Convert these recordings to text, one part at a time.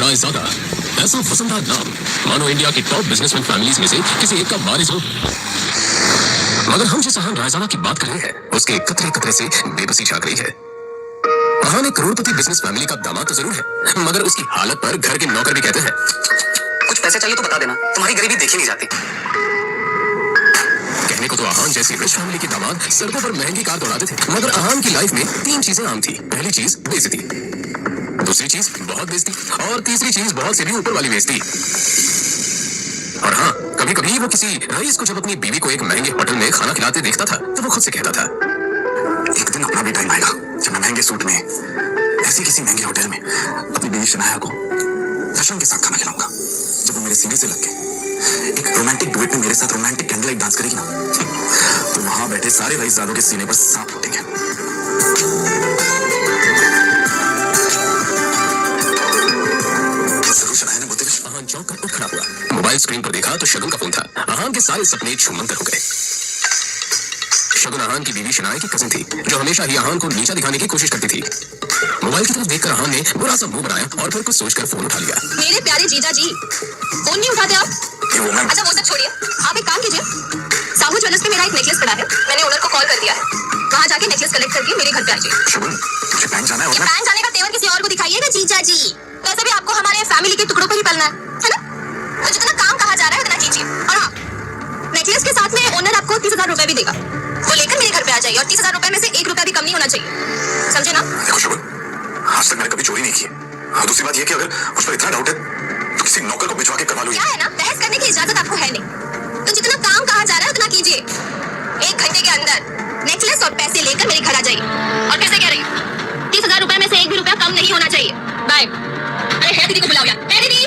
रायजादा, ऐसा वसंतदार नाम मानो इंडिया की टॉप बिजनेसमैन फैमिलीज में से किसी एक का वारिस हो। मगर हम जिस अहान रायजादा की बात कर रहे हैं, उसके कतरे कतरे से बेबसी झाँक रही है। अहान एक करोड़पति बिजनेस फैमिली का दामाद तो जरूर है, मगर उसकी हालत पर घर के नौकर भी कहते हैं, कुछ पैसे चाहिए तो बता देना, तुम्हारी गरीबी देखी नहीं जाती। कहने को तो अहान जैसी रिच फैमिली के दामाद सड़कों पर महंगी कार दौड़ाते थे, मगर अहान की लाइफ में 3 चीजें आम थी। पहली चीज बेइज्जती, दूसरी चीज बहुत बेइज्जती, और तीसरी चीज बहुत से भी ऊपर वाली बेइज्जती। और हाँ, कभी कभी वो किसी रईस को जब अपनी बीवी को एक महंगे होटल में खाना खिलाते देखता था तो वो खुद से कहता था, एक दिन अपना भी टाइम आएगा जब मैं महंगे सूट में ऐसे किसी महंगे होटल में अपनी बीवी शनाया को फैशन के साथ खाना खिलाऊंगा। जब वो मेरे सीने से लग के एक रोमांटिक डुएट में मेरे साथ रोमांटिक कैंडल लाइट डांस करेगी ना, तो वहां बैठे सारे रईसजादों के सीने पर सांप फूटेंगे। जरूर शनाया ने बोलते हुए अहान चौंक कर उठ खड़ा हुआ। मोबाइल स्क्रीन पर देखा तो शगुन का फोन था। अहान के सारे सपने छूमंतर हो गए। शगुन अहान की बीवी शनाया की कजिन थी, जो हमेशा ही अहान को नीचा दिखाने की कोशिश करती थी। मोबाइल की तरफ देखकर अहान ने बुरा सा मुंह बनाया और फिर कुछ सोचकर फोन उठा लिया। मेरे प्यारे जीजा जी, फोन नहीं उठाते आप? अच्छा वो सब छोड़िए, आप एक काम कीजिए, साहू ज्वेलर्स में मेरा एक नेकलेस पड़ा है, मैंने ओनर को कॉल कर दिया है, वहाँ जाके नेकलेस कलेक्ट करके मेरे घर पे आ जाइए। शगुन, मुझे बैंक जाना है। बैंक जाने का तेवर किसी और को दिखाइएगा जीजा जी, वैसे भी आपको हमारे फैमिली के टुकड़ों पर ही पलना है ना? तो जितना काम कहा जा रहा है उतना कीजिए। और हाँ, नेकलेस के साथ में ओनर आपको 30,000 रुपए भी देगा, वो लेकर मेरे घर पे आ जाइए, और 30,000 रुपए में से 1 रुपया भी कम नहीं होना चाहिए, समझे ना? देखो शगुन, आज तक मैंने कभी चोरी नहीं की, और दूसरी बात ये कि अगर मुझ पर इतना डाउट है तो किसी नौकर को भिजवा के करवा लो। क्या है ना, बहस करने की इजाजत आपको है नहीं, तो जितना काम कहा जा रहा है उतना कीजिए। 1 घंटे के अंदर नेकलेस और पैसे लेकर मेरे घर आ जाइए। और फिर से कह रही हूँ, 30,000 रुपए में से 1 भी रुपया कम नहीं होना चाहिए। बाय। अरे है दीदी को बुलाओ यार, है दीदी।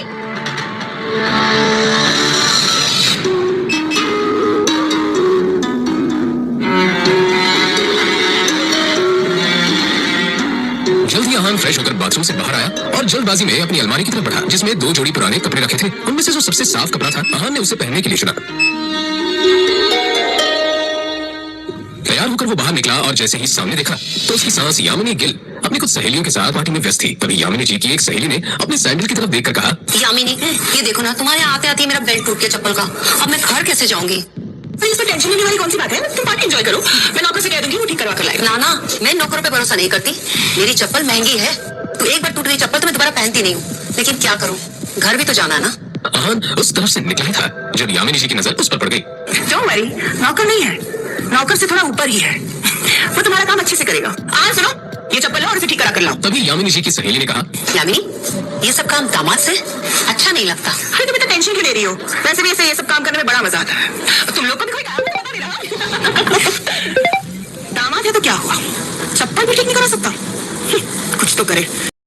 जल्दी अहान फ्रेश होकर बाथरूम से बाहर आया और जल्दबाजी में अपनी अलमारी की तरफ बढ़ा, जिसमें 2 जोड़ी पुराने कपड़े रखे थे। उनमें से जो सबसे साफ कपड़ा था, अहान ने उसे पहनने के लिए चुना। तैयार होकर वो बाहर निकला और जैसे ही सामने देखा तो उसकी सांस यामिनी गिल अपनी कुछ सहेलियों के साथ पार्टी में व्यस्त थी। तभी यामिनी जी की एक सहेली ने अपने सैंडल की तरफ देखकर कहा, यामिनी, ये देखो ना, तुम्हारे आते आते मेरा बेल्ट टूट गया चप्पल का, अब मैं घर कैसे जाऊंगी? इसमें टेंशन लेने वाली कौन सी बात है? तुम पार्टी एंजॉय करो, मैं नौकर से कह दूंगी वो ठीक करवा कर लाएगा। ना ना, मैं नौकरों पे भरोसा नहीं करती, मेरी चप्पल महंगी है, तो एक बार टूट गई चप्पल तो मैं दोबारा पहनती नहीं हूँ, लेकिन क्या करूँ, घर भी तो जाना है ना। अहान उस तरफ से निकला था जब यामिनी जी की नजर उस पर पड़ गई। क्यों मरी? नौकर नहीं है, नौकर से थोड़ा ऊपर ही है, वो तुम्हारा काम अच्छे से करेगा। सुनो, ये चप्पल लो और इसे ठीक करा कर लाओ। तभी यामिनी जी की सहेली ने कहा, यामिनी, ये सब काम दामाद से अच्छा नहीं लगता। अरे तुम इतना टेंशन क्यों ले रही हो? वैसे भी ऐसे ये सब काम करने में बड़ा मजा आता है। तुम लोग को भी कोई काम नहीं रहा। दामाद है तो क्या हुआ, चप्पल भी ठीक नहीं करा सकता? कुछ तो करे।